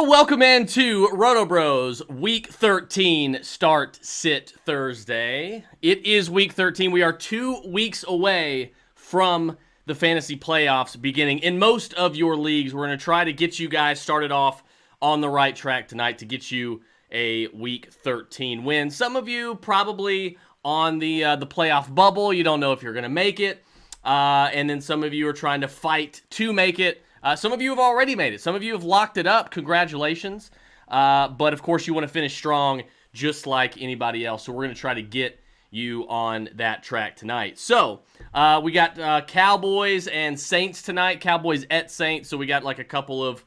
Welcome into RotoBros Week 13 Start Sit Thursday. It is Week 13. We are 2 weeks away from the fantasy playoffs beginning in most of your leagues. We're going to try to get you guys started off on the right track tonight to get you a Week 13 win. Some of you probably on the playoff bubble. You don't know if you're going to make it. And then some of you are trying to fight to make it. Some of you have already made it. Some of you have locked it up. Congratulations. But, of course, you want to finish strong just like anybody else. So we're going to try to get you on that track tonight. So we got Cowboys and Saints tonight. Cowboys at Saints. So we got like a couple of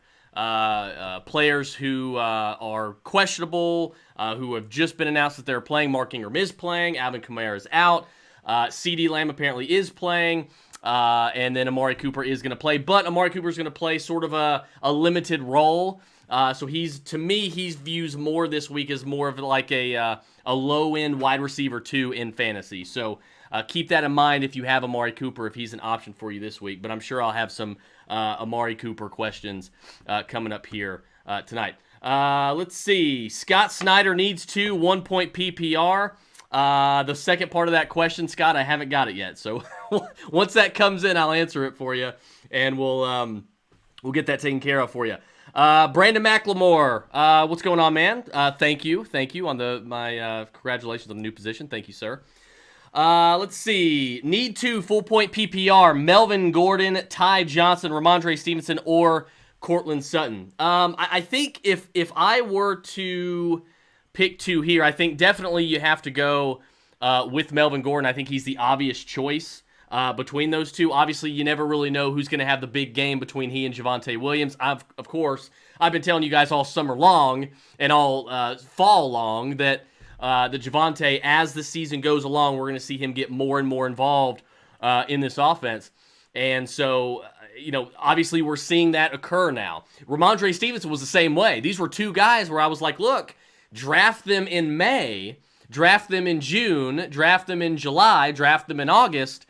players who are questionable, who have just been announced that they're playing. Mark Ingram is playing. Alvin Kamara is out. CD Lamb apparently is playing. And then Amari Cooper is going to play. But Amari Cooper is going to play sort of a limited role. So he's views more this week as more of like a low-end wide receiver 2 in fantasy. So keep that in mind if you have Amari Cooper, if he's an option for you this week. But I'm sure I'll have some Amari Cooper questions coming up here tonight. Let's see. Scott Snyder needs 1-point PPR. The second part of that question, Scott, I haven't got it yet. So once that comes in, I'll answer it for you, and we'll get that taken care of for you. Brandon McLemore, what's going on, man? Thank you on my congratulations on the new position. Thank you, sir. Let's see. Need 2 full-point PPR. Melvin Gordon, Ty Johnson, Ramondre Stevenson, or Cortland Sutton. I think if I were to pick 2 here, I think definitely you have to go with Melvin Gordon. I think he's the obvious choice between those two. Obviously, you never really know who's going to have the big game between he and Javonte Williams. Of course, I've been telling you guys all summer long and all fall long that the Javonte, as the season goes along, we're going to see him get more and more involved in this offense. And so, obviously we're seeing that occur now. Ramondre Stevenson was the same way. These were 2 guys where I was like, look, draft them in May, draft them in June, draft them in July, draft them in August,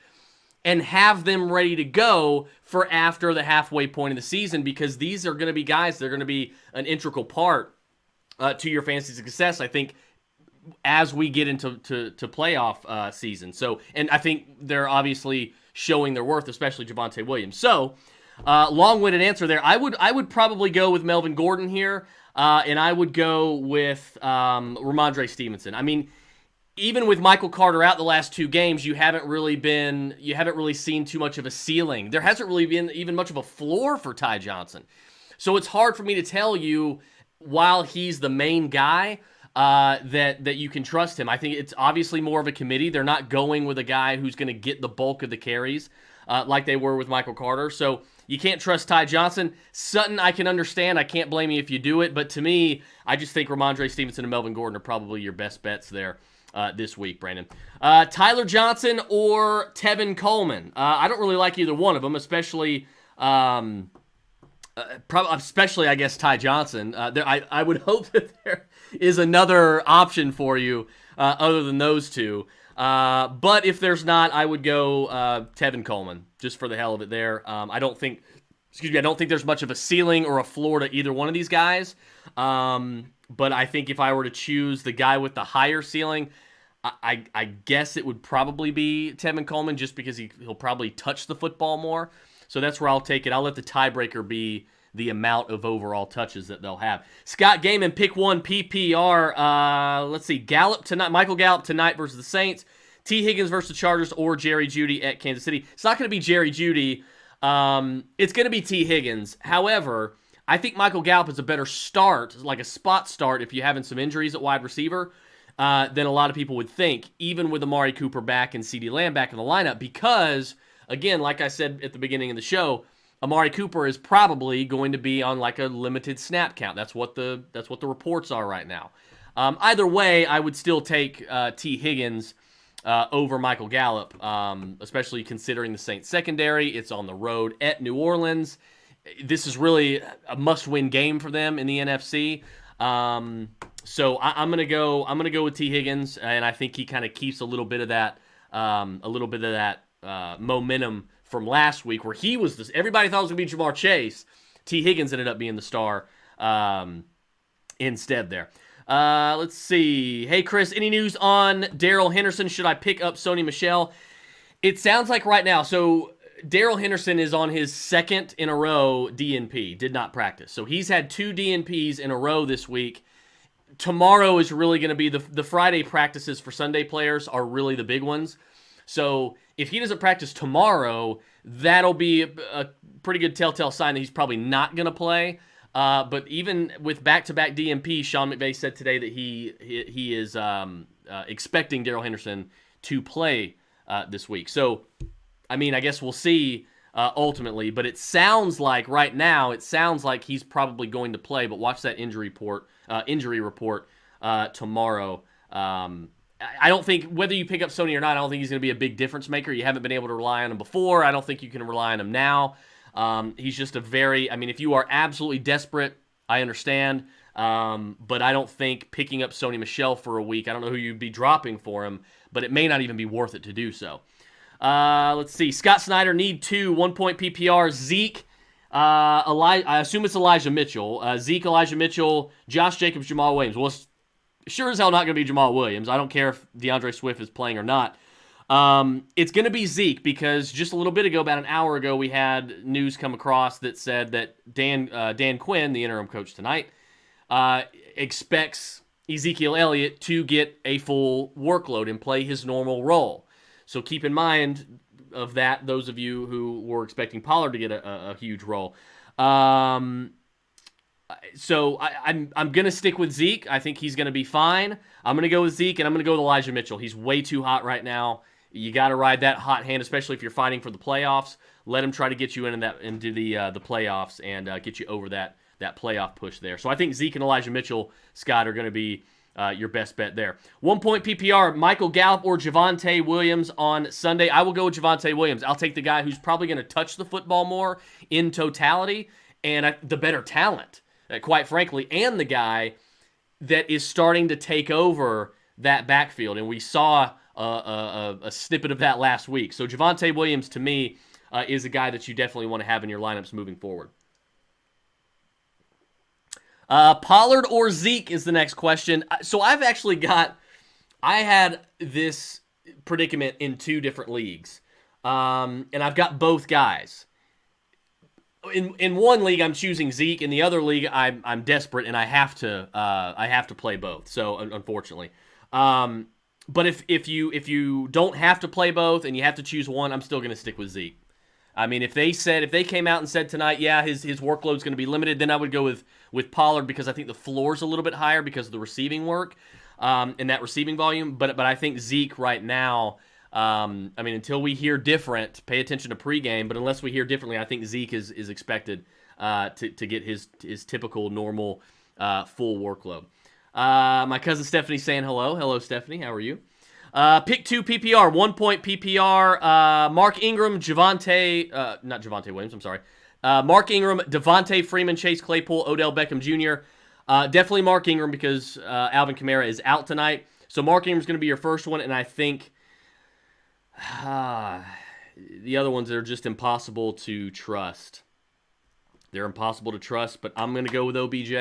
and have them ready to go for after the halfway point of the season, because these are going to be guys that are going to be an integral part to your fantasy success, I think, as we get into playoff season. So, and I think they're obviously showing their worth, especially Javonte Williams. So, long-winded answer there. I would probably go with Melvin Gordon here. And I would go with Ramondre Stevenson. I mean, even with Michael Carter out the last 2 games, you haven't really seen too much of a ceiling. There hasn't really been even much of a floor for Ty Johnson. So it's hard for me to tell you, while he's the main guy, that you can trust him. I think it's obviously more of a committee. They're not going with a guy who's going to get the bulk of the carries like they were with Michael Carter. So you can't trust Ty Johnson. Sutton, I can understand. I can't blame you if you do it. But to me, I just think Ramondre Stevenson and Melvin Gordon are probably your best bets there this week, Brandon. Tyler Johnson or Tevin Coleman. I don't really like either one of them, especially, I guess, Ty Johnson. I would hope that there is another option for you other than those 2. But if there's not, I would go Tevin Coleman, just for the hell of it there. I don't think there's much of a ceiling or a floor to either one of these guys. But I think if I were to choose the guy with the higher ceiling, I guess it would probably be Tevin Coleman, just because he'll probably touch the football more. So that's where I'll take it. I'll let the tiebreaker be the amount of overall touches that they'll have. Scott Gaiman, pick 1 PPR. Let's see, Michael Gallup tonight versus the Saints. T. Higgins versus the Chargers, or Jerry Jeudy at Kansas City. It's not going to be Jerry Jeudy. It's going to be T. Higgins. However, I think Michael Gallup is a better start, like a spot start, if you're having some injuries at wide receiver, than a lot of people would think, even with Amari Cooper back and CD Lamb back in the lineup, because, again, like I said at the beginning of the show, Amari Cooper is probably going to be on like a limited snap count. That's what the reports are right now. Either way, I would still take T. Higgins over Michael Gallup, especially considering the Saints secondary. It's on the road at New Orleans. This is really a must-win game for them in the NFC. So I'm gonna go with T. Higgins, and I think he kind of keeps a little bit of that momentum from last week, where he was everybody thought it was going to be Jamar Chase. T. Higgins ended up being the star instead there. Let's see. Hey, Chris, any news on Darrell Henderson? Should I pick up Sony Michel? It sounds like right now. So Darrell Henderson is on his second in a row DNP, did not practice. So he's had 2 DNPs in a row this week. Tomorrow is really going to be the Friday practices for Sunday players are really the big ones. So if he doesn't practice tomorrow, that'll be a pretty good telltale sign that he's probably not going to play. But even with back-to-back DNP, Sean McVay said today that he is expecting Darrell Henderson to play this week. So, I mean, I guess we'll see ultimately. But it sounds like right now, he's probably going to play. But watch that injury report tomorrow. I don't think, whether you pick up Sony or not, I don't think he's going to be a big difference maker. You haven't been able to rely on him before. I don't think you can rely on him now. He's just if you are absolutely desperate, I understand. But I don't think picking up Sony Michel for a week, I don't know who you'd be dropping for him, but it may not even be worth it to do so. Let's see. Scott Snyder, need 2, 1-point PPR. Zeke, I assume it's Elijah Mitchell. Zeke, Elijah Mitchell, Josh Jacobs, Jamal Williams. Well, it's sure as hell not going to be Jamal Williams. I don't care if DeAndre Swift is playing or not. It's going to be Zeke because just a little bit ago, about an hour ago, we had news come across that said that Dan Quinn, the interim coach tonight, expects Ezekiel Elliott to get a full workload and play his normal role. So keep in mind of that, those of you who were expecting Pollard to get a huge role. So I'm going to stick with Zeke. I think he's going to be fine. I'm going to go with Zeke, and I'm going to go with Elijah Mitchell. He's way too hot right now. You got to ride that hot hand, especially if you're fighting for the playoffs. Let him try to get you into the playoffs and get you over that playoff push there. So I think Zeke and Elijah Mitchell, Scott, are going to be your best bet there. 1-point PPR, Michael Gallup or Javonte Williams on Sunday. I will go with Javonte Williams. I'll take the guy who's probably going to touch the football more in totality and the better talent. Quite frankly, and the guy that is starting to take over that backfield. And we saw a snippet of that last week. So Javonte Williams, to me, is a guy that you definitely want to have in your lineups moving forward. Pollard or Zeke is the next question. So I had this predicament in 2 different leagues. And I've got both guys. In one league, I'm choosing Zeke. In the other league, I'm desperate and I have to play both. So unfortunately, but if you don't have to play both and you have to choose one, I'm still going to stick with Zeke. I mean, if they came out and said tonight, yeah, his workload's going to be limited, then I would go with Pollard because I think the floor's a little bit higher because of the receiving work and that receiving volume. But I think Zeke right now. Until we hear different, pay attention to pregame. But unless we hear differently, I think Zeke is expected to get his typical normal full workload. My cousin Stephanie saying hello. Hello, Stephanie. How are you? Pick 2 PPR, 1-point PPR. Mark Ingram, not Javonte Williams. I'm sorry. Mark Ingram, Devontae Freeman, Chase Claypool, Odell Beckham Jr. Definitely Mark Ingram because Alvin Kamara is out tonight. So Mark Ingram's going to be your first one, and I think. The other ones are just impossible to trust. They're impossible to trust, but I'm going to go with OBJ.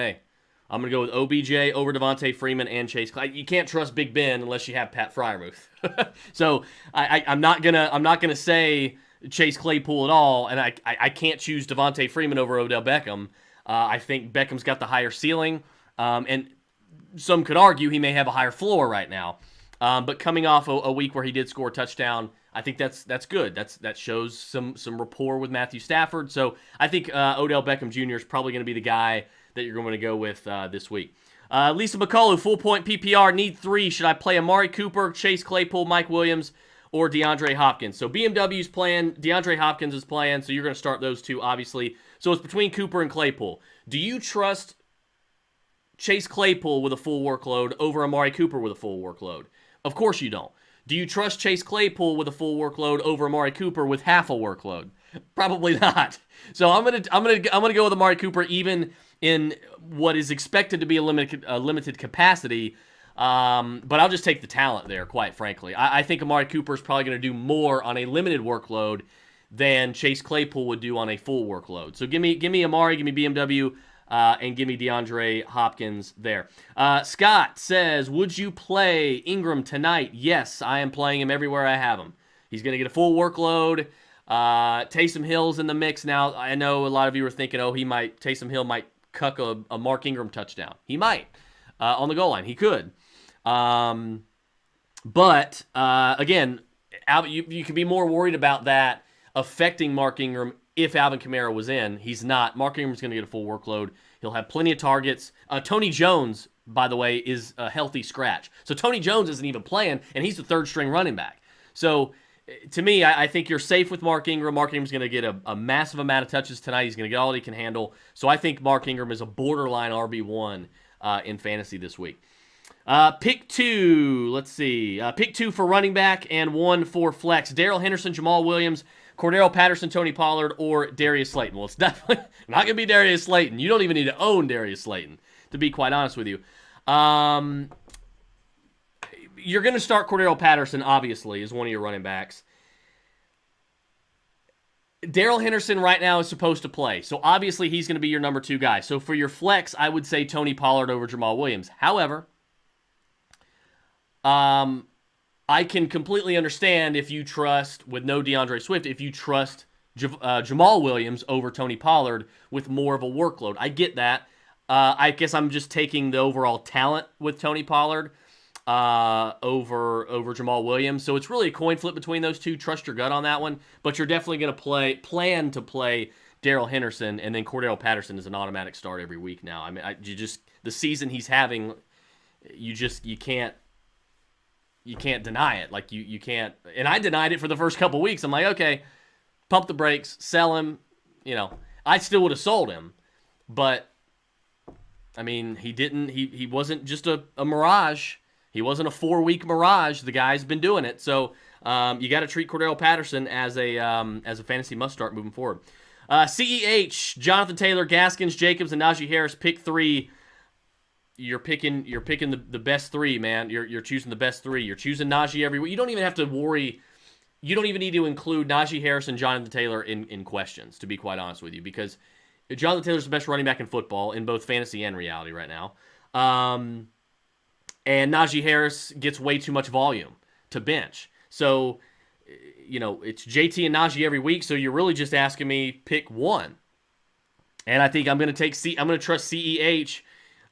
I'm going to go with OBJ over Devontae Freeman and Chase Claypool. You can't trust Big Ben unless you have Pat Freiermuth. So I'm not gonna say Chase Claypool at all, and I can't choose Devontae Freeman over Odell Beckham. I think Beckham's got the higher ceiling, and some could argue he may have a higher floor right now. But coming off a week where he did score a touchdown, I think that's good. That shows some rapport with Matthew Stafford. So I think Odell Beckham Jr. is probably going to be the guy that you're going to go with this week. Lisa McCullough, full point PPR, need 3. Should I play Amari Cooper, Chase Claypool, Mike Williams, or DeAndre Hopkins? So BMW's playing, DeAndre Hopkins is playing, so you're going to start those 2, obviously. So it's between Cooper and Claypool. Do you trust Chase Claypool with a full workload over Amari Cooper with a full workload? Of course you don't. Do you trust Chase Claypool with a full workload over Amari Cooper with half a workload? Probably not. So I'm gonna go with Amari Cooper even in what is expected to be a limited capacity. But I'll just take the talent there, quite frankly. I think Amari Cooper is probably going to do more on a limited workload than Chase Claypool would do on a full workload. So give me Amari, give me BMW. and give me DeAndre Hopkins there. Scott says, would you play Ingram tonight? Yes, I am playing him everywhere I have him. He's going to get a full workload. Taysom Hill's in the mix now. I know a lot of you are thinking, Taysom Hill might cuck a Mark Ingram touchdown. He might on the goal line. He could. But again, you can be more worried about that affecting Mark Ingram if Alvin Kamara was in. He's not. Mark Ingram's going to get a full workload. He'll have plenty of targets. Tony Jones, by the way, is a healthy scratch. So Tony Jones isn't even playing, and he's the third-string running back. So to me, I think you're safe with Mark Ingram. Mark Ingram's going to get a massive amount of touches tonight. He's going to get all he can handle. So I think Mark Ingram is a borderline RB1 in fantasy this week. Pick 2, let's see. Pick 2 for running back and 1 for flex. Darrell Henderson, Jamal Williams, Cordero Patterson, Tony Pollard, or Darius Slayton. Well, it's definitely not going to be Darius Slayton. You don't even need to own Darius Slayton, to be quite honest with you. You're going to start Cordero Patterson, obviously, as one of your running backs. Darrell Henderson right now is supposed to play, so obviously he's going to be your number 2 guy. So for your flex, I would say Tony Pollard over Jamal Williams. However, I can completely understand if you trust, with no DeAndre Swift, if you trust Jamal Williams over Tony Pollard with more of a workload. I get that. I guess I'm just taking the overall talent with Tony Pollard over Jamal Williams. So it's really a coin flip between those two. Trust your gut on that one. But you're definitely going to plan to play Darrell Henderson, and then Cordero Patterson is an automatic start every week now. I mean, the season he's having, you can't deny it. Like you can't, and I denied it for the first couple weeks. I'm like, okay, pump the brakes, sell him. I still would have sold him, but I mean, he wasn't just a mirage. He wasn't a 4-week mirage. The guy's been doing it. So you got to treat Cordero Patterson as a fantasy must start moving forward. CEH, Jonathan Taylor, Gaskins, Jacobs, and Najee Harris, pick 3. You're picking the best 3, man. You're choosing the best 3. You're choosing Najee every week. You don't even have to worry. You don't even need to include Najee Harris and Jonathan Taylor in questions, to be quite honest with you, because Jonathan Taylor's the best running back in football in both fantasy and reality right now. And Najee Harris gets way too much volume to bench. So, it's JT and Najee every week, so you're really just asking me pick 1. And I think I'm going to trust CEH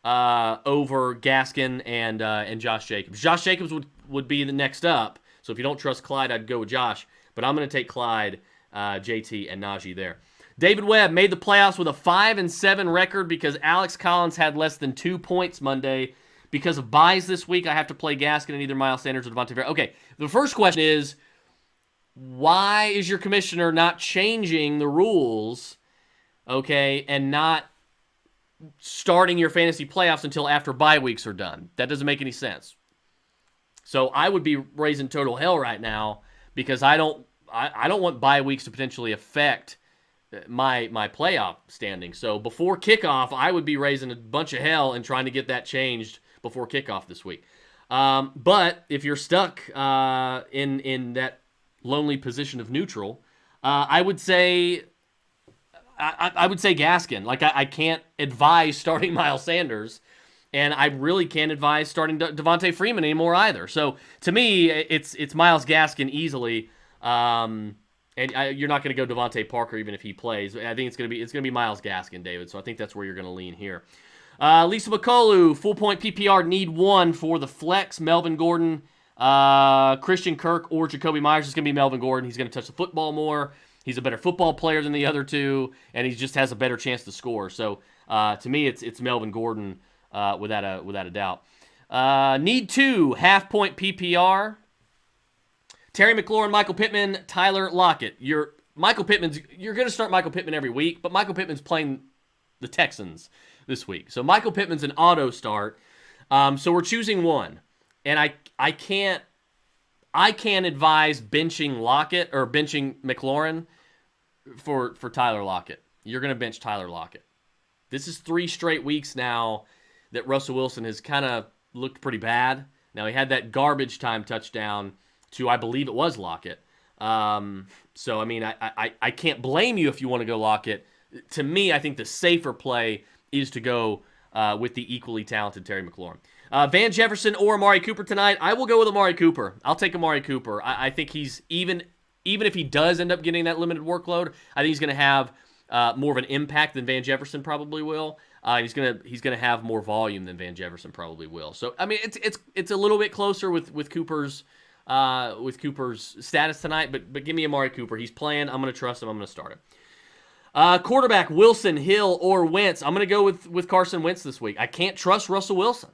over Gaskin and Josh Jacobs. Josh Jacobs would be the next up. So if you don't trust Clyde, I'd go with Josh. But I'm going to take Clyde, JT, and Najee there. David Webb made the playoffs with a 5-7 record because Alex Collins had less than 2 points Monday. Because of buys this week, I have to play Gaskin and either Miles Sanders or Devontae Farrell. Okay, the first question is, why is your commissioner not changing the rules, okay, and not starting your fantasy playoffs until after bye weeks are done? That doesn't make any sense. So I would be raising total hell right now because I don't want bye weeks to potentially affect my playoff standing. So before kickoff, I would be raising a bunch of hell and trying to get that changed before kickoff this week. But if you're stuck in that lonely position of neutral, I would say Gaskin. Like I can't advise starting Miles Sanders, and I really can't advise starting Devontae Freeman anymore either. So to me, it's Miles Gaskin easily. And you're not going to go Devontae Parker even if he plays. I think it's going to be Miles Gaskin, David. So I think that's where you're going to lean here. Lisa McCullough, full point PPR, need 1 for the flex. Melvin Gordon, Christian Kirk, or Jacoby Myers. Is going to be Melvin Gordon. He's going to touch the football more. He's a better football player than the other two, and he just has a better chance to score. So to me, it's Melvin Gordon without a doubt. Need 2, half point PPR. Terry McLaurin, Michael Pittman, Tyler Lockett. You're going to start Michael Pittman every week, but Michael Pittman's playing the Texans this week. So Michael Pittman's an auto start. So we're choosing 1. And I can't advise benching Lockett or benching McLaurin for Tyler Lockett. You're going to bench Tyler Lockett. This is 3 straight weeks now that Russell Wilson has kind of looked pretty bad. Now he had that garbage time touchdown to, I believe it was Lockett. So, I mean, I can't blame you if you want to go Lockett. To me, I think the safer play is to go with the equally talented Terry McLaurin. Van Jefferson or Amari Cooper tonight? I will go with Amari Cooper. I'll take Amari Cooper. I think he's even if he does end up getting that limited workload, I think he's going to have more of an impact than Van Jefferson probably will. He's gonna have more volume than Van Jefferson probably will. So I mean, it's a little bit closer with Cooper's status tonight. But give me Amari Cooper. He's playing. I'm gonna trust him. I'm gonna start him. Quarterback Wilson, Hill, or Wentz. I'm gonna go with Carson Wentz this week. I can't trust Russell Wilson.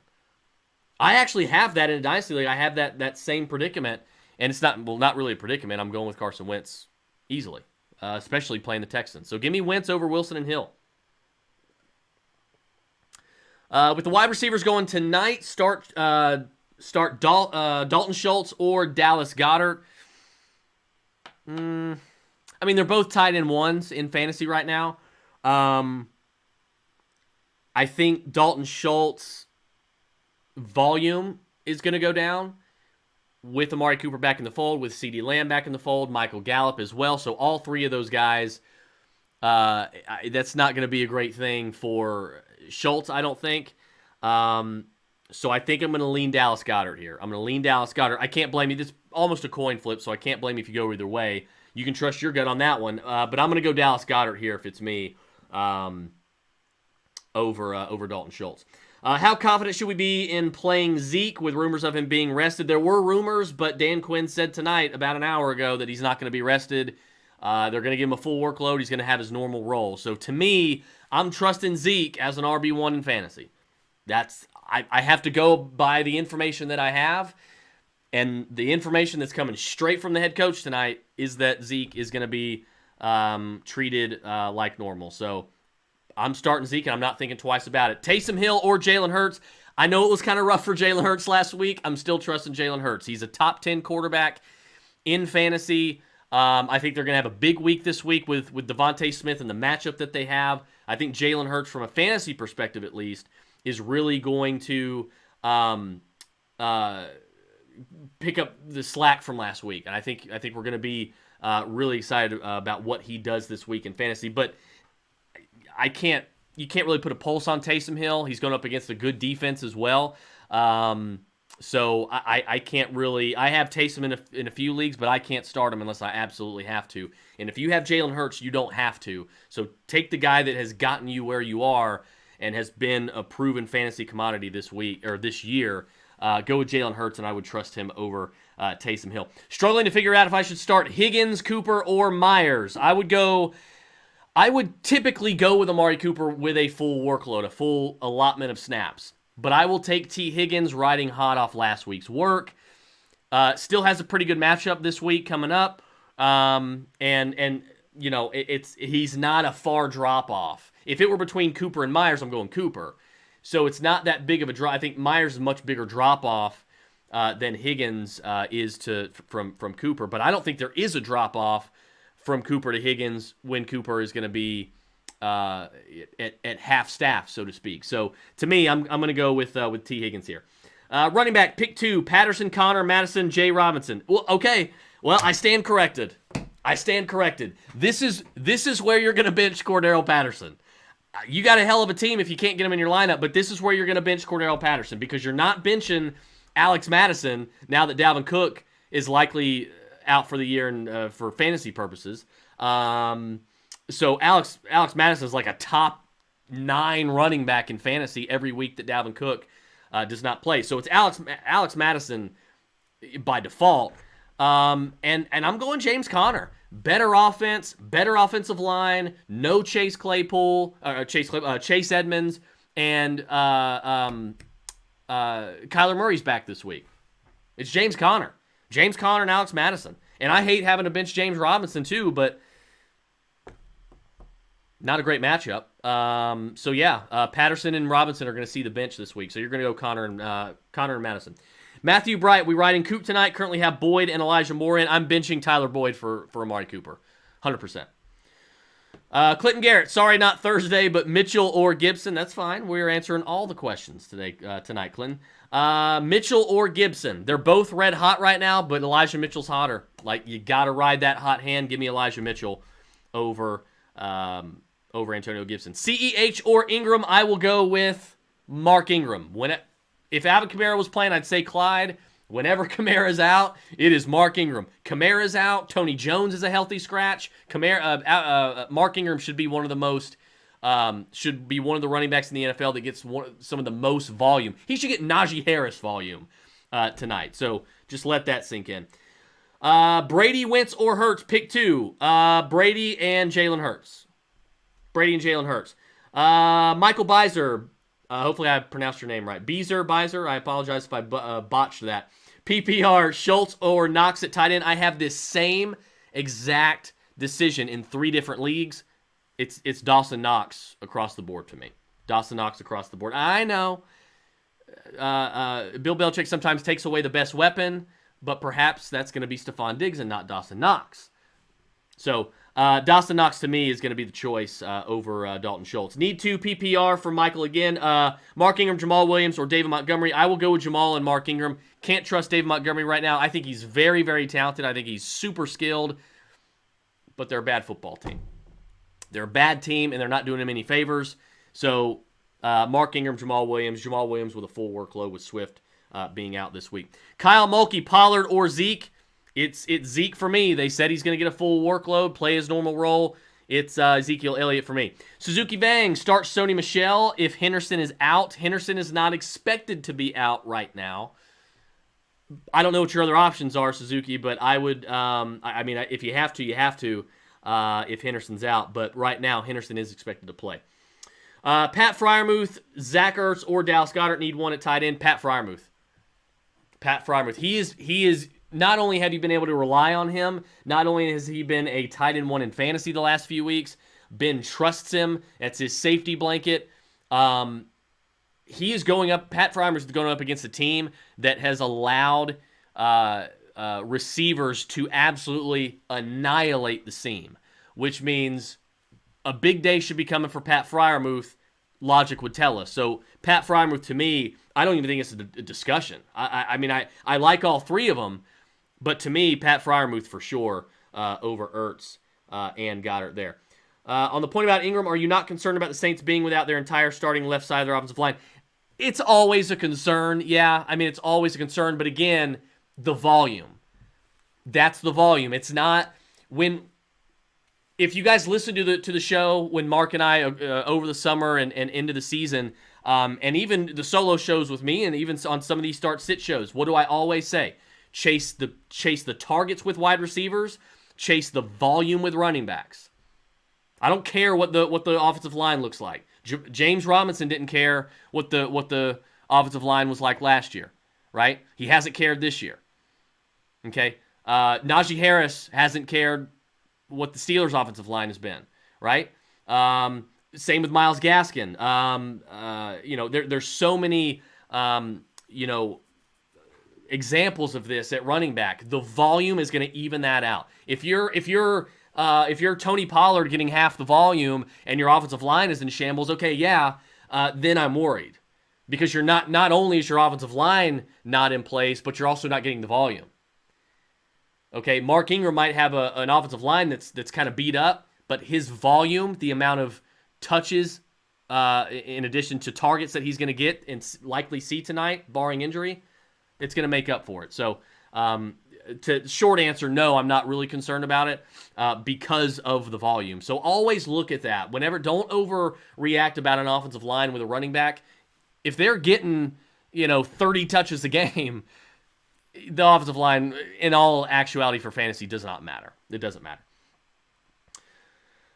I actually have that in a dynasty league. I have that same predicament, and it's not really a predicament. I'm going with Carson Wentz easily, especially playing the Texans. So give me Wentz over Wilson and Hill. With the wide receivers going tonight, start Dalton Schultz or Dallas Goedert. I mean, they're both tight end ones in fantasy right now. I think Dalton Schultz volume is going to go down with Amari Cooper back in the fold, with CeeDee Lamb back in the fold, Michael Gallup as well. So all three of those guys, that's not going to be a great thing for Schultz, I don't think. So I think I'm going to lean Dallas Goedert here. I'm going to lean Dallas Goedert. I can't blame you. This is almost a coin flip, so I can't blame you if you go either way. You can trust your gut on that one. But I'm going to go Dallas Goedert here if it's me over Dalton Schultz. How confident should we be in playing Zeke with rumors of him being rested? There were rumors, but Dan Quinn said tonight, about an hour ago, that he's not going to be rested. They're going to give him a full workload. He's going to have his normal role. So to me, I'm trusting Zeke as an RB1 in fantasy. I have to go by the information that I have, and the information that's coming straight from the head coach tonight is that Zeke is going to be treated like normal. So I'm starting Zeke, and I'm not thinking twice about it. Taysom Hill or Jalen Hurts. I know it was kind of rough for Jalen Hurts last week. I'm still trusting Jalen Hurts. He's a top 10 quarterback in fantasy. I think they're going to have a big week this week with Devontae Smith and the matchup that they have. I think Jalen Hurts, from a fantasy perspective at least, is really going to pick up the slack from last week. And I think we're going to be really excited about what he does this week in fantasy. But you can't really put a pulse on Taysom Hill. He's going up against a good defense as well. So I can't really. I have Taysom in a few leagues, but I can't start him unless I absolutely have to. And if you have Jalen Hurts, you don't have to. So take the guy that has gotten you where you are and has been a proven fantasy commodity this week or this year. Go with Jalen Hurts, and I would trust him over Taysom Hill. Struggling to figure out if I should start Higgins, Cooper, or Myers. I would typically go with Amari Cooper with a full workload, a full allotment of snaps. But I will take T. Higgins riding hot off last week's work. Still has a pretty good matchup this week coming up. And you know, he's not a far drop off. If it were between Cooper and Myers, I'm going Cooper. So it's not that big of a drop. I think Myers is a much bigger drop off than Higgins is from Cooper. But I don't think there is a drop off from Cooper to Higgins when Cooper is going to be at half staff, so to speak. So to me, I'm going to go with T. Higgins here. Running back, pick 2, Patterson, Connor, Madison, Jay Robinson. Well, okay. Well, I stand corrected. This is where you're going to bench Cordero Patterson. You got a hell of a team if you can't get him in your lineup, but this is where you're going to bench Cordero Patterson because you're not benching Alex Madison now that Dalvin Cook is likely out for the year and for fantasy purposes. So Alex Madison is like a top 9 running back in fantasy every week that Dalvin Cook does not play. So it's Alex Madison by default. And I'm going James Conner. Better offense, better offensive line, no Chase Edmonds, and Kyler Murray's back this week. It's James Conner and Alex Madison. And I hate having to bench James Robinson too, but not a great matchup. So yeah, Patterson and Robinson are going to see the bench this week. So you're going to go Conner and Madison. Matthew Bright, we riding Coop tonight. Currently have Boyd and Elijah Moore in. I'm benching Tyler Boyd for Amari Cooper, 100%. Clinton Garrett, sorry not Thursday, but Mitchell or Gibson. That's fine. We're answering all the questions tonight, Clinton. Mitchell or Gibson. They're both red hot right now, but Elijah Mitchell's hotter. Like, you got to ride that hot hand. Give me Elijah Mitchell over over Antonio Gibson. CEH or Ingram, I will go with Mark Ingram. If Alvin Kamara was playing, I'd say Clyde. Whenever Kamara's out, it is Mark Ingram. Kamara's out. Tony Jones is a healthy scratch. Mark Ingram should be one of the running backs in the NFL that gets some of the most volume. He should get Najee Harris volume tonight. So just let that sink in. Brady, Wentz, or Hurts, pick two. Brady and Jalen Hurts. Michael Beiser. Hopefully I pronounced your name right. Beiser. I apologize if I botched that. PPR, Schultz or Knox at tight end. I have this same exact decision in 3 different leagues. It's Dawson Knox across the board to me. I know. Bill Belichick sometimes takes away the best weapon, but perhaps that's going to be Stephon Diggs and not Dawson Knox. So Dawson Knox to me is going to be the choice over Dalton Schultz. Need to PPR for Michael again. Mark Ingram, Jamal Williams, or David Montgomery. I will go with Jamal and Mark Ingram. Can't trust David Montgomery right now. I think he's very, very talented. I think he's super skilled, but they're a bad football team. They're a bad team, and they're not doing him any favors. So Mark Ingram, Jamal Williams with a full workload with Swift being out this week. Kyle Mulkey, Pollard, or Zeke. It's Zeke for me. They said he's going to get a full workload, play his normal role. It's Ezekiel Elliott for me. Suzuki Bang, start Sony Michel if Henderson is out. Henderson is not expected to be out right now. I don't know what your other options are, Suzuki, but I would, if you have to, you have to if Henderson's out. But right now, Henderson is expected to play. Pat Freiermuth, Zach Ertz, or Dallas Goedert need one at tight end. Pat Freiermuth. He is. Not only have you been able to rely on him, not only has he been a tight end one in fantasy the last few weeks, Ben trusts him. That's his safety blanket. He is going up. Pat Freiermuth is going up against a team that has allowed receivers to absolutely annihilate the seam, which means a big day should be coming for Pat Freiermuth. Logic would tell us. So Pat Freiermuth, to me, I don't even think it's a discussion. I like all 3 of them, but to me, Pat Freiermuth for sure over Ertz and Goddard there. On the point about Ingram, are you not concerned about the Saints being without their entire starting left side of their offensive line? It's always a concern. Yeah, it's always a concern. But again, the volume. That's the volume. It's not when. If you guys listen to the show when Mark and I over the summer and into the season, and even the solo shows with me, and even on some of these start-sit shows, what do I always say? Chase the targets with wide receivers, chase the volume with running backs. I don't care what the offensive line looks like. James Robinson didn't care what the offensive line was like last year, right? He hasn't cared this year. Okay, Najee Harris hasn't cared what the Steelers' offensive line has been, right? Same with Myles Gaskin. There's so many, examples of this at running back. The volume is going to even that out. If you're Tony Pollard getting half the volume and your offensive line is in shambles, okay, yeah, then I'm worried because you're not only is your offensive line not in place, but you're also not getting the volume. Okay, Mark Ingram might have an offensive line that's kind of beat up, but his volume, the amount of touches, in addition to targets that he's going to get and likely see tonight, barring injury, it's going to make up for it. So, short answer, no, I'm not really concerned about it because of the volume. So always look at that. Don't overreact about an offensive line with a running back. If they're getting 30 touches a game, the offensive line, in all actuality for fantasy, does not matter. It doesn't matter.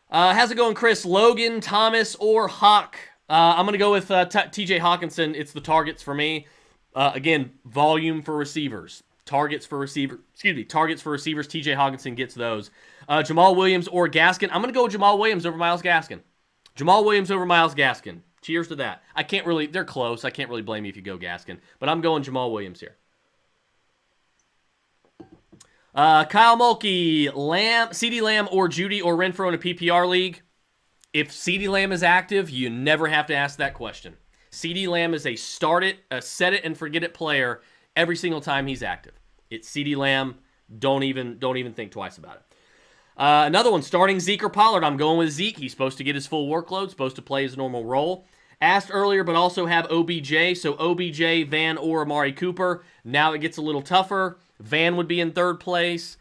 How's it going, Chris? Logan, Thomas, or Hawk? I'm going to go with TJ Hawkinson. It's the targets for me. Again, volume for receivers. Targets for receivers. TJ Hawkinson gets those. Jamal Williams or Gaskin. I'm going to go with Jamal Williams over Myles Gaskin. Cheers to that. They're close. I can't really blame you if you go Gaskin. But I'm going Jamal Williams here. Kyle Mulkey, CeeDee Lamb, or Judy or Renfro in a PPR league. If CeeDee Lamb is active, you never have to ask that question. CeeDee Lamb is a set it and forget it player every single time he's active. It's CeeDee Lamb. Don't even think twice about it. Another one, starting Zeke or Pollard. I'm going with Zeke. He's supposed to get his full workload, supposed to play his normal role. Asked earlier, but also have OBJ. So OBJ, Van, or Amari Cooper. Now it gets a little tougher. Van would be in third place.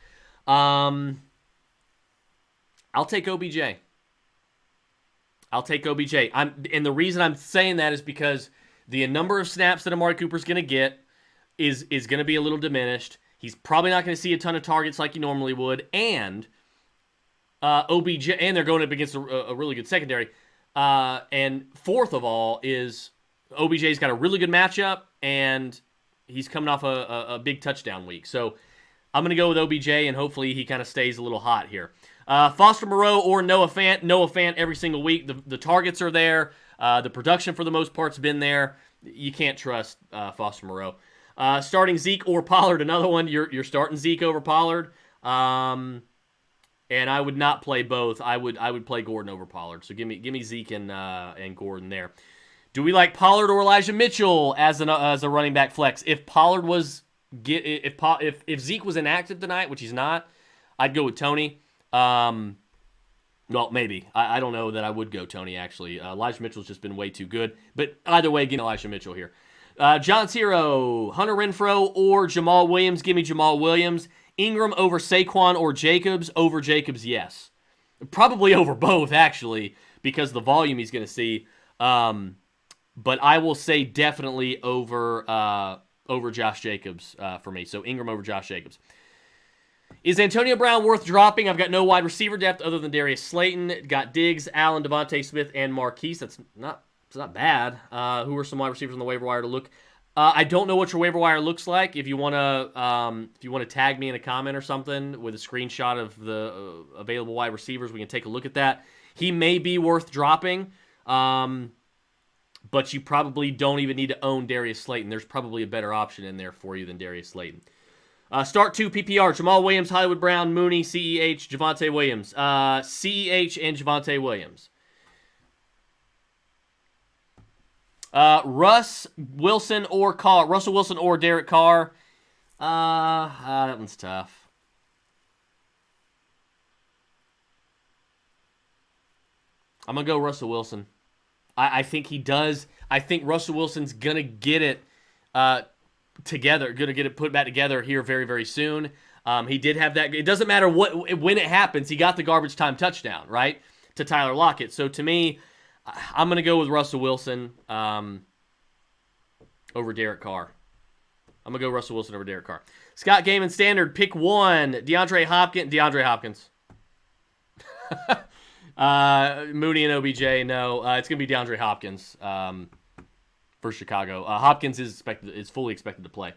I'll take OBJ. I'll take OBJ. And the reason I'm saying that is because the number of snaps that Amari Cooper's going to get is going to be a little diminished. He's probably not going to see a ton of targets like he normally would. And OBJ, and they're going up against a really good secondary. And fourth of all is OBJ's got a really good matchup, and he's coming off a big touchdown week. So I'm going to go with OBJ, and hopefully he kind of stays a little hot here. Foster Moreau or Noah Fant. Noah Fant every single week. The targets are there. The production for the most part's been there. You can't trust Foster Moreau. Starting Zeke or Pollard, another one. You're starting Zeke over Pollard. And I would not play both. I would play Gordon over Pollard. So give me Zeke and Gordon there. Do we like Pollard or Elijah Mitchell as a running back flex? If Pollard was if Zeke was inactive tonight, which he's not, I'd go with Tony. Well, maybe. I don't know that I would go Tony, actually. Elijah Mitchell's just been way too good. But either way, give me Elijah Mitchell here. John Ciro, Hunter Renfrow or Jamal Williams. Give me Jamal Williams. Ingram over Saquon or Jacobs. Over Jacobs, yes. Probably over both, actually, because the volume he's going to see. But I will say definitely over Josh Jacobs for me. So Ingram over Josh Jacobs. Is Antonio Brown worth dropping? I've got no wide receiver depth other than Darius Slayton. Got Diggs, Allen, Devontae Smith, and Marquise. It's not bad. Who are some wide receivers on the waiver wire to look? I don't know what your waiver wire looks like. If you want to tag me in a comment or something with a screenshot of the available wide receivers, we can take a look at that. He may be worth dropping, but you probably don't even need to own Darius Slayton. There's probably a better option in there for you than Darius Slayton. Start 2 PPR, Jamal Williams, Hollywood Brown, Mooney, CEH, Javonte Williams. CEH and Javonte Williams. Russell Wilson or Derek Carr. That one's tough. I'm going to go Russell Wilson. I think he does. I think Russell Wilson's going to get it together, going to get it put back together here very, very soon. He did have that. It doesn't matter when it happens. He got the garbage time touchdown, right, to Tyler Lockett. So to me, I'm going to go with Russell Wilson over Derek Carr. I'm going to go Russell Wilson over Derek Carr. Scott Gaiman Standard, pick one. DeAndre Hopkins. Mooney and OBJ, no. It's going to be DeAndre Hopkins for Chicago. Hopkins is fully expected to play.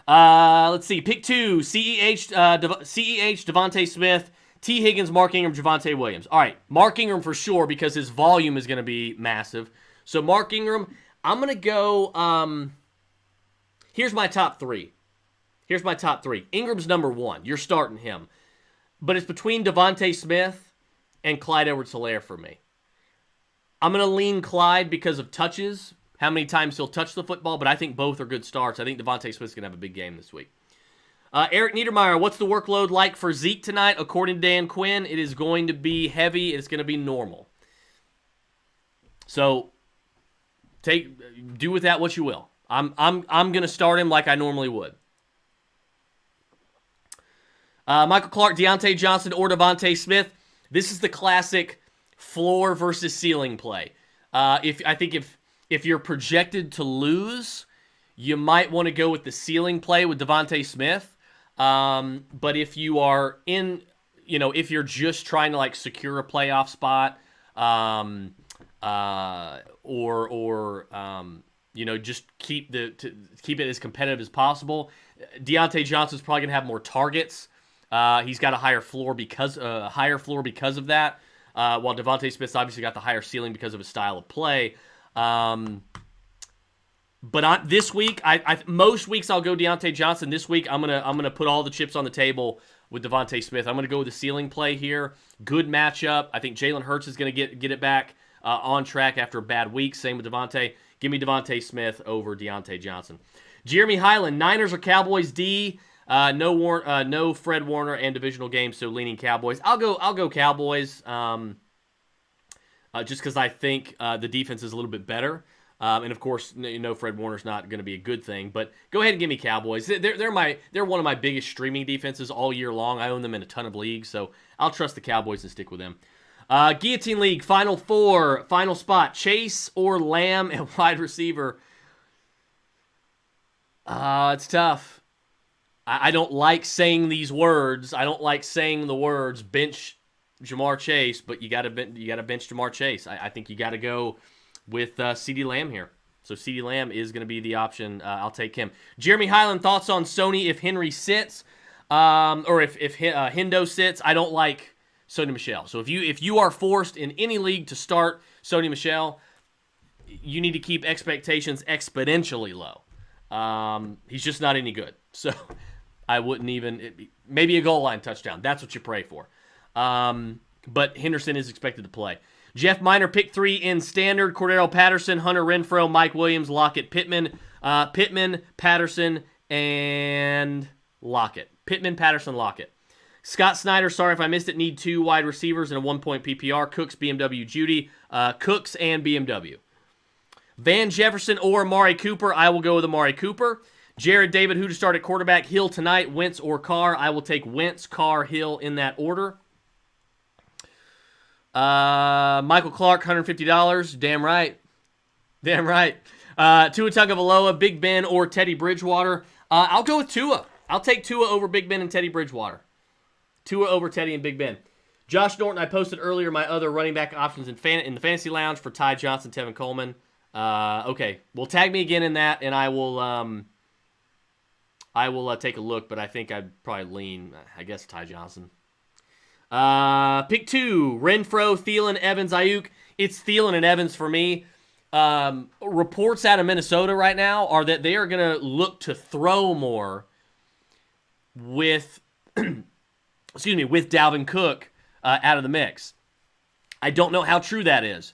Let's see. Pick two. CEH, Devontae Smith, T. Higgins, Mark Ingram, Javonte Williams. All right. Mark Ingram for sure because his volume is going to be massive. So Mark Ingram, I'm going to go. Here's my top three. Ingram's number one. You're starting him. But it's between Devontae Smith and Clyde Edwards-Helaire for me. I'm going to lean Clyde because of touches, how many times he'll touch the football, but I think both are good starts. I think Devontae Smith's going to have a big game this week. Eric Niedermeyer, what's the workload like for Zeke tonight? According to Dan Quinn, it is going to be heavy. It's going to be normal. So do with that what you will. I'm going to start him like I normally would. Michael Clark, Deontay Johnson, or Devontae Smith. This is the classic floor versus ceiling play. If you're projected to lose, you might want to go with the ceiling play with Devontae Smith. But if you are if you're just trying to like secure a playoff spot, just keep it as competitive as possible, Deontay Johnson's probably gonna have more targets. He's got a higher floor because of that. While Devontae Smith's obviously got the higher ceiling because of his style of play. But this week, most weeks I'll go Deontay Johnson. This week I'm gonna put all the chips on the table with Devontae Smith. I'm gonna go with the ceiling play here. Good matchup. I think Jalen Hurts is gonna get it back on track after a bad week. Same with Devontae. Give me Devontae Smith over Deontay Johnson. Jeremy Highland, Niners or Cowboys D. No Fred Warner and divisional games, so leaning Cowboys. I'll go Cowboys. Just because I think the defense is a little bit better. And of course, Fred Warner's not going to be a good thing, but go ahead and give me Cowboys. They're one of my biggest streaming defenses all year long. I own them in a ton of leagues, so I'll trust the Cowboys and stick with them. Guillotine League, Final Four, final spot: Chase or Lamb at wide receiver. It's tough. I don't like saying these words. I don't like saying the words bench Jamar Chase, but you got to bench Jamar Chase. I think you got to go with CeeDee Lamb here. So CeeDee Lamb is going to be the option. I'll take him. Jeremy Highland, thoughts on Sony if Henry sits, or if Hendo sits? I don't like Sony Michel. So if you are forced in any league to start Sony Michel, you need to keep expectations exponentially low. He's just not any good. So I wouldn't even maybe a goal line touchdown. That's what you pray for. But Henderson is expected to play. Jeff Miner, pick 3 in standard. Cordero Patterson, Hunter Renfrow, Mike Williams, Lockett, Pittman. Pittman, Patterson, and Lockett. Pittman, Patterson, Lockett. Scott Snyder, sorry if I missed it, need 2 wide receivers and a 1-point PPR. Cooks, BMW, Judy. Cooks and BMW. Van Jefferson or Amari Cooper. I will go with Amari Cooper. Jared David, who to start at quarterback? Hill tonight, Wentz or Carr? I will take Wentz, Carr, Hill in that order. Michael Clark, $150. Damn right. Tua Tagovailoa, Big Ben, or Teddy Bridgewater. I'll go with Tua. I'll take Tua over Big Ben and Teddy Bridgewater. Tua over Teddy and Big Ben. Josh Norton, I posted earlier my other running back options in the Fantasy Lounge for Ty Johnson, Tevin Coleman. Okay. Well, tag me again in that, and I will take a look, but I think I'd probably lean, I guess, Ty Johnson. Pick 2, Renfrow, Thielen, Evans, Ayuk. It's Thielen and Evans for me. Reports out of Minnesota right now are that they are going to look to throw more with, with Dalvin Cook out of the mix. I don't know how true that is,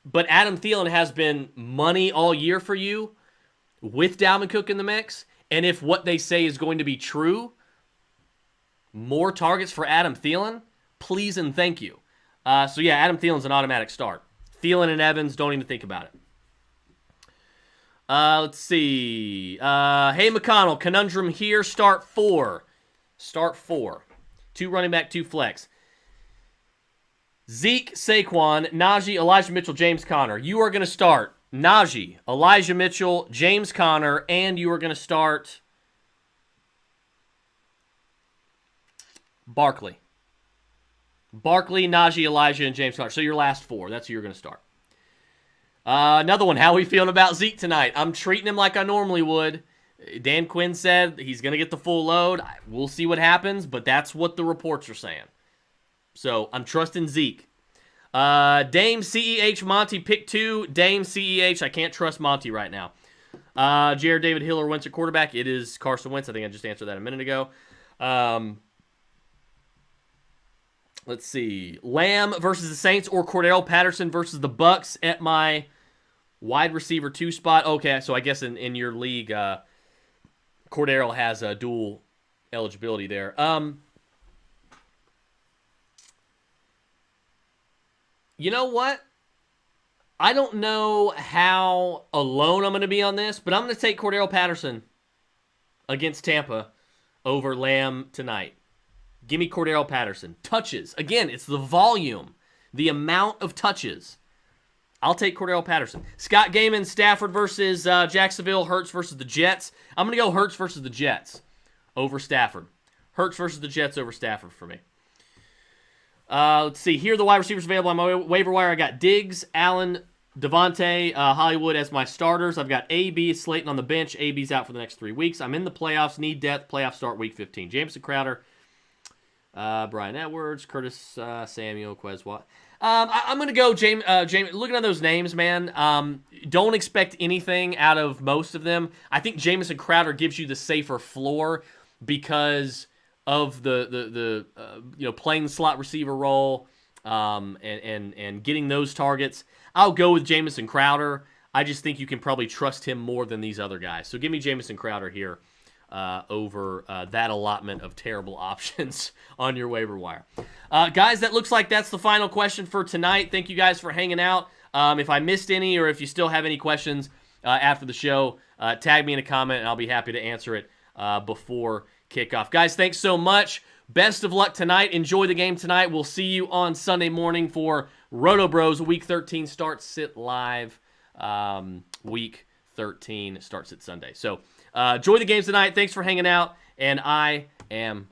but Adam Thielen has been money all year for you with Dalvin Cook in the mix, and if what they say is going to be true, more targets for Adam Thielen, please and thank you. Adam Thielen's an automatic start. Thielen and Evans, don't even think about it. Let's see. Hey, McConnell, conundrum here. Start 4. 2 running back, 2 flex. Zeke, Saquon, Najee, Elijah Mitchell, James Conner. You are going to start Najee, Elijah Mitchell, James Conner, and you are going to start Barkley, Najee, Elijah, and James Conner. So your last 4. That's who you're going to start. Another one. How are we feeling about Zeke tonight? I'm treating him like I normally would. Dan Quinn said he's going to get the full load. We'll see what happens, but that's what the reports are saying. So I'm trusting Zeke. Dame, CEH, Monty, pick 2. Dame, CEH. I can't trust Monty right now. Jared David, Hill, or Wentz at quarterback. It is Carson Wentz. I think I just answered that a minute ago. Let's see. Lamb versus the Saints or Cordell Patterson versus the Bucks at my wide receiver 2 spot. Okay, so I guess in your league, Cordero has a dual eligibility there. You know what? I don't know how alone I'm going to be on this, but I'm going to take Cordero Patterson against Tampa over Lamb tonight. Give me Cordero Patterson. Touches. Again, it's the volume, the amount of touches. I'll take Cordero Patterson. Scott Gaiman, Stafford versus Jacksonville, Hurts versus the Jets. I'm going to go Hurts versus the Jets over Stafford. Hurts versus the Jets over Stafford for me. Let's see. Here are the wide receivers available on my waiver wire. I got Diggs, Allen, Devontae, Hollywood as my starters. I've got AB, Slayton on the bench. AB's out for the next 3 weeks. I'm in the playoffs. Need depth. Playoff start week 15. Jameson Crowder, Brian Edwards, Curtis Samuel, Quez Watt. I'm going to go James. Looking at those names, man, don't expect anything out of most of them. I think Jamison Crowder gives you the safer floor because of the playing the slot receiver role and getting those targets. I'll go with Jamison Crowder. I just think you can probably trust him more than these other guys. So give me Jamison Crowder here over that allotment of terrible options on your waiver wire. Guys, that looks like that's the final question for tonight. Thank you guys for hanging out. If I missed any or if you still have any questions after the show, tag me in a comment and I'll be happy to answer it before kickoff. Guys, thanks so much. Best of luck tonight. Enjoy the game tonight. We'll see you on Sunday morning for RotoBros Week 13 Start Sit Live. Week 13 starts at Sunday. So enjoy the games tonight. Thanks for hanging out, and I am